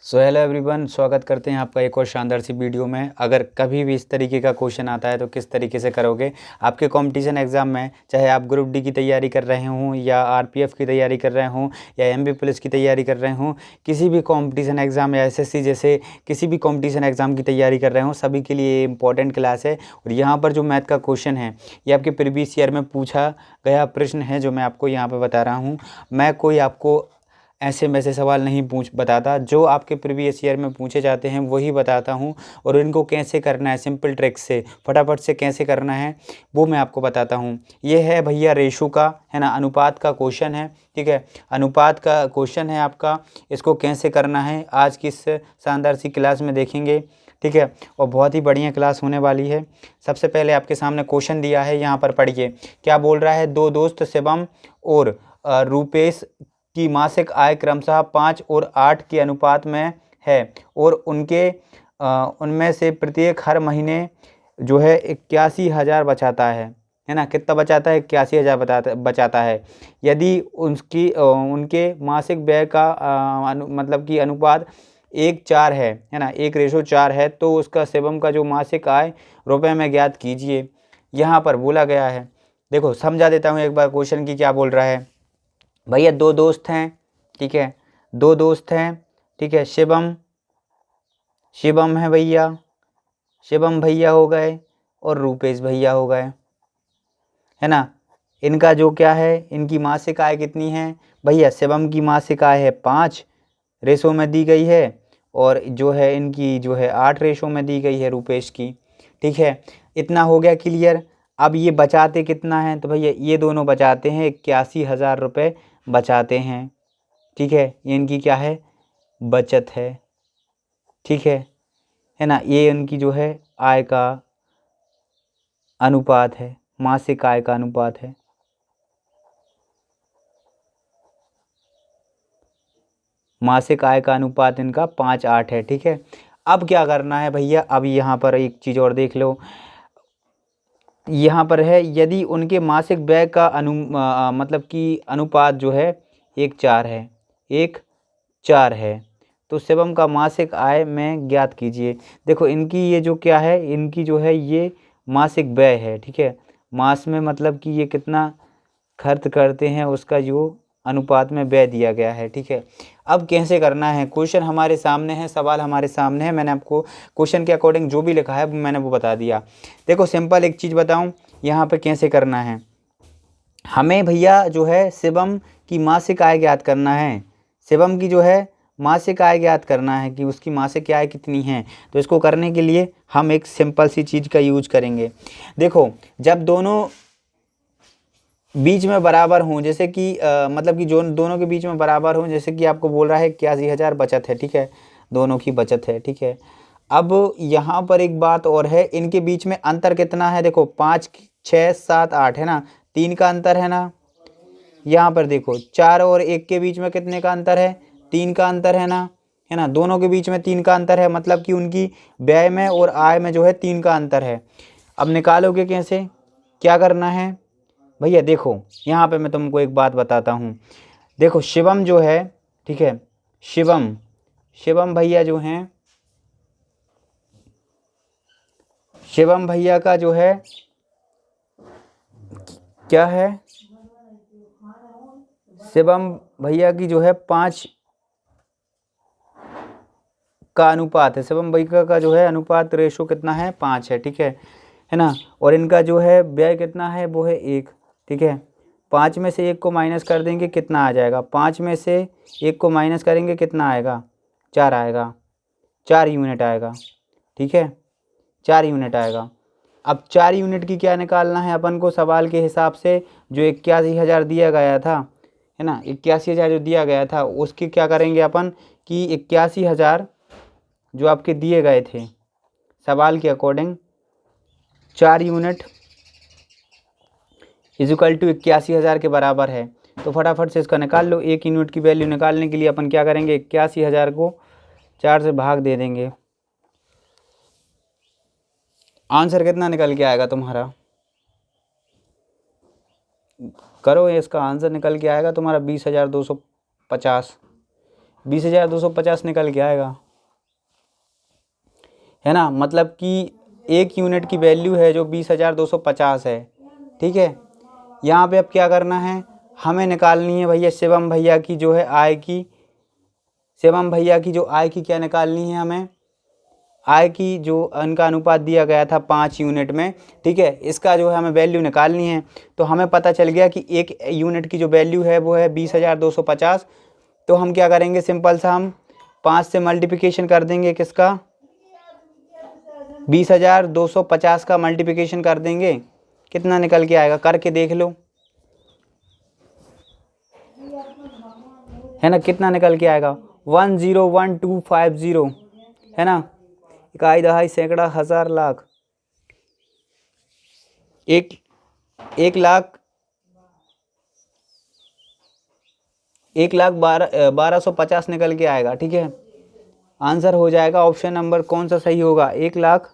So hello everyone, स्वागत करते हैं आपका एक और शानदार सी वीडियो में। अगर कभी भी इस तरीके का क्वेश्चन आता है तो किस तरीके से करोगे आपके कंपटीशन एग्ज़ाम में, चाहे आप ग्रुप डी की तैयारी कर रहे हों या आरपीएफ की तैयारी कर रहे हों या एमबी पुलिस की तैयारी कर रहे हों, किसी भी कंपटीशन एग्ज़ाम या एसएससी जैसे किसी भी कंपटीशन एग्ज़ाम की तैयारी कर रहे हों, सभी के लिए इंपॉर्टेंट क्लास है। और यहाँ पर जो मैथ का क्वेश्चन है ये आपके प्रीवियस ईयर में पूछा गया प्रश्न है जो मैं आपको यहाँ पर बता रहा हूँ। मैं कोई आपको ऐसे में से सवाल नहीं बताता, जो आपके प्रीवियस ईयर में पूछे जाते हैं वही बताता हूँ। और इनको कैसे करना है सिंपल ट्रिक से फटाफट से कैसे करना है वो मैं आपको बताता हूँ। ये है भैया रेशो का, है ना, अनुपात का क्वेश्चन है। ठीक है, अनुपात का क्वेश्चन है आपका। इसको कैसे करना है आज की इस शानदार सी क्लास में देखेंगे। ठीक है, और बहुत ही बढ़िया क्लास होने वाली है। सबसे पहले आपके सामने क्वेश्चन दिया है, यहाँ पर पढ़िए क्या बोल रहा है। दो दोस्त शिवम और रूपेश की मासिक आय क्रमशः 5 और 8 के अनुपात में है और उनमें से प्रत्येक हर महीने जो है 81,000 बचाता है ना। कितना बचाता है? 81,000 बचाता है। यदि उनके मासिक व्यय का मतलब कि अनुपात 1:4 है ना, 1:4 है, तो उसका शिवम का जो मासिक आय रुपए में ज्ञात कीजिए। यहाँ पर बोला गया है, देखो समझा देता हूँ एक बार क्वेश्चन की क्या बोल रहा है। भैया दो दोस्त हैं, ठीक है, दो दोस्त हैं, ठीक है। शिवम है भैया, शिवम भैया हो गए और रूपेश भैया हो गए, है ना। इनका जो क्या है, इनकी मासिक आय कितनी है भैया? शिवम की मासिक आय है 5 रेशो में दी गई है और जो है इनकी जो है 8 रेशो में दी गई है रूपेश की। ठीक है, इतना हो गया क्लियर। अब ये बचाते कितना है? तो भैया ये दोनों बचाते हैं 81,000 रुपये बचाते हैं। ठीक है, ये इनकी क्या है? बचत है। ठीक है ना। ये इनकी जो है आय का अनुपात है, मासिक आय का अनुपात है। मासिक आय का अनुपात इनका 5:8 है। ठीक है, अब क्या करना है भैया? अब यहाँ पर एक चीज़ और देख लो, यहाँ पर है यदि उनके मासिक व्यय का मतलब कि अनुपात जो है 1:4 है, 1:4 है, तो शिवम का मासिक आय में ज्ञात कीजिए। देखो इनकी ये जो क्या है, इनकी जो है ये मासिक व्यय है। ठीक है, मास में मतलब कि ये कितना खर्च करते हैं उसका जो अनुपात में व्यय दिया गया है। ठीक है, अब कैसे करना है? क्वेश्चन हमारे सामने है, सवाल हमारे सामने है, मैंने आपको क्वेश्चन के अकॉर्डिंग जो भी लिखा है मैंने वो बता दिया। देखो सिंपल एक चीज़ बताऊं यहाँ पे कैसे करना है। हमें भैया जो है शिवम की मासिक आय ज्ञात करना है। शिवम की जो है मासिक आय ज्ञात करना है कि उसकी मासिक आय कितनी है। तो इसको करने के लिए हम एक सिंपल सी चीज़ का यूज करेंगे। देखो जब दोनों बीच में बराबर हों, जैसे कि मतलब कि जो दोनों के बीच में बराबर हों, जैसे कि आपको बोल रहा है 81,000 बचत है। ठीक है, दोनों की बचत है। ठीक है, अब यहाँ पर एक बात और है, इनके बीच में अंतर कितना है? देखो 5, 6, 7, 8 है ना, 3 का अंतर है ना। यहाँ पर देखो 4 और 1 के बीच में कितने का अंतर है? 3 का अंतर है ना, है ना। दोनों के बीच में 3 का अंतर है, मतलब कि उनकी व्यय में और आय में जो है 3 का अंतर है। अब निकालोगे कैसे? क्या करना है भैया? देखो यहाँ पे मैं तुमको एक बात बताता हूँ। देखो शिवम जो है, ठीक है, शिवम भैया जो हैं, शिवम भैया का जो है क्या है, शिवम भैया की जो है 5 का अनुपात है। शिवम भैया का जो है अनुपात रेशो कितना है? 5 है। ठीक है ना। और इनका जो है व्यय कितना है? वो है 1। ठीक है, 5 में से 1 को माइनस कर देंगे, कितना आ जाएगा? 5 में से 1 को माइनस करेंगे, कितना आएगा? 4 आएगा, 4 यूनिट आएगा। ठीक है, 4 यूनिट आएगा। अब 4 यूनिट की क्या निकालना है अपन को? सवाल के हिसाब से जो 81,000 दिया गया था, है ना, 81,000 जो दिया गया था उसकी क्या करेंगे अपन कि 81,000 जो आपके दिए गए थे सवाल के अकॉर्डिंग, 4 यूनिट इजिकल टू 81,000 के बराबर है। तो फटाफट से इसका निकाल लो। 1 यूनिट की वैल्यू निकालने के लिए अपन क्या करेंगे? 81,000 को 4 से भाग दे देंगे। आंसर कितना निकल के आएगा तुम्हारा? करो, इसका आंसर निकल के आएगा तुम्हारा 20,250। 20,250 निकल के आएगा, है ना। मतलब कि 1 यूनिट की वैल्यू है जो 20,250 है, ठीक है। यहाँ पे अब क्या करना है, हमें निकालनी है भैया शिवम भैया की जो है आय की, शिवम भैया की जो आय की क्या निकालनी है, हमें आय की जो उनका अनुपात दिया गया था 5 यूनिट में, ठीक है, इसका जो है हमें वैल्यू निकालनी है। तो हमें पता चल गया कि 1 यूनिट की जो वैल्यू है वो है 20,250। तो हम क्या करेंगे, सिंपल सा हम 5 से मल्टीप्लिकेशन कर देंगे, किसका, 20,250 का मल्टीप्लिकेशन कर देंगे, कितना निकल के आएगा, करके देख लो, है ना, कितना निकल के आएगा, 101250, है ना। इकाई दहाई सैकड़ा हजार लाख, 1,12,50 निकल के आएगा, ठीक है। आंसर हो जाएगा ऑप्शन नंबर कौन सा सही होगा, 1 lakh,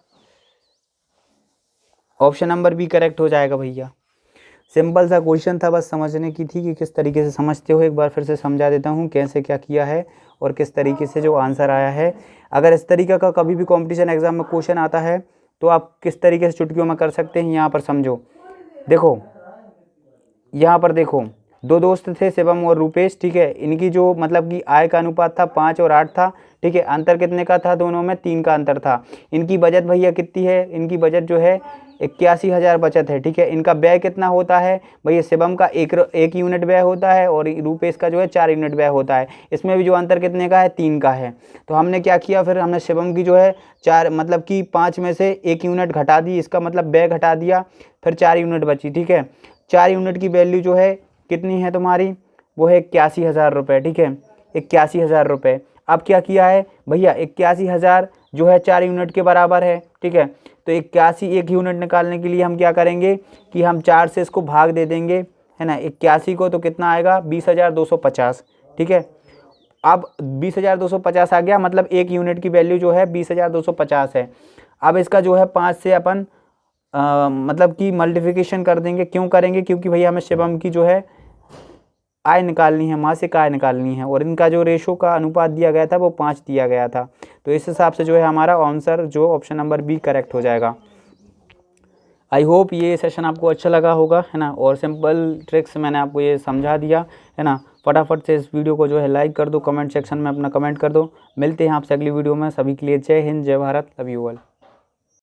option number B correct हो जाएगा भैया। सिंपल सा क्वेश्चन था, बस समझने की थी कि किस तरीके से समझते हो। एक बार फिर से समझा देता हूँ कैसे क्या किया है और किस तरीके से जो आंसर आया है। अगर इस तरीके का कभी भी कंपटीशन एग्जाम में क्वेश्चन आता है तो आप किस तरीके से चुटकियों में कर सकते हैं, यहाँ पर समझो। देखो यहाँ पर देखो, 2 दोस्त थे शिवम और रूपेश, ठीक है। इनकी जो मतलब कि आय का अनुपात था 5 और 8 था, ठीक है। अंतर कितने का था, दोनों में 3 का अंतर था। इनकी बचत भैया कितनी है, इनकी बचत जो है 81,000 बचत है, ठीक है। इनका व्यय कितना होता है भैया, शिवम का एक यूनिट व्यय होता है और रूपेश का जो है 4 यूनिट व्यय होता है। इसमें भी जो अंतर कितने का है, 3 का है। तो हमने क्या किया, फिर हमने शिवम की जो है 4 मतलब कि 5 में से 1 यूनिट घटा दी, इसका मतलब व्यय घटा दिया, फिर 4 यूनिट बची, ठीक है। 4 यूनिट की वैल्यू जो है कितनी है तुम्हारी, वो है 81,000 रुपये, ठीक है, 81,000 रुपये। अब क्या किया है भैया, 81,000 जो है 4 यूनिट के बराबर है, ठीक है। तो 81 1 यूनिट निकालने के लिए हम क्या करेंगे कि हम 4 से इसको भाग दे देंगे, है ना, 81 को, तो कितना आएगा 20,250, ठीक है। अब 20,250 आ गया, मतलब 1 यूनिट की वैल्यू जो है 20,250 है। अब इसका जो है 5 से अपन मतलब कि मल्टीप्लिकेशन कर देंगे। क्यों करेंगे, क्योंकि भैया हमें शिवम की जो है आय निकालनी है, मासिक आय निकालनी है, और इनका जो रेशो का अनुपात दिया गया था वो 5 दिया गया था। तो इस हिसाब से जो है हमारा आंसर जो ऑप्शन नंबर बी करेक्ट हो जाएगा। आई होप ये सेशन आपको अच्छा लगा होगा, है ना, और सिंपल ट्रिक्स मैंने आपको ये समझा दिया, है ना। फटाफट से इस वीडियो को जो है लाइक कर दो, कमेंट सेक्शन में अपना कमेंट कर दो। मिलते हैं आपसे अगली वीडियो में। सभी के लिए जय हिंद, जय भारत, लव यू ऑल।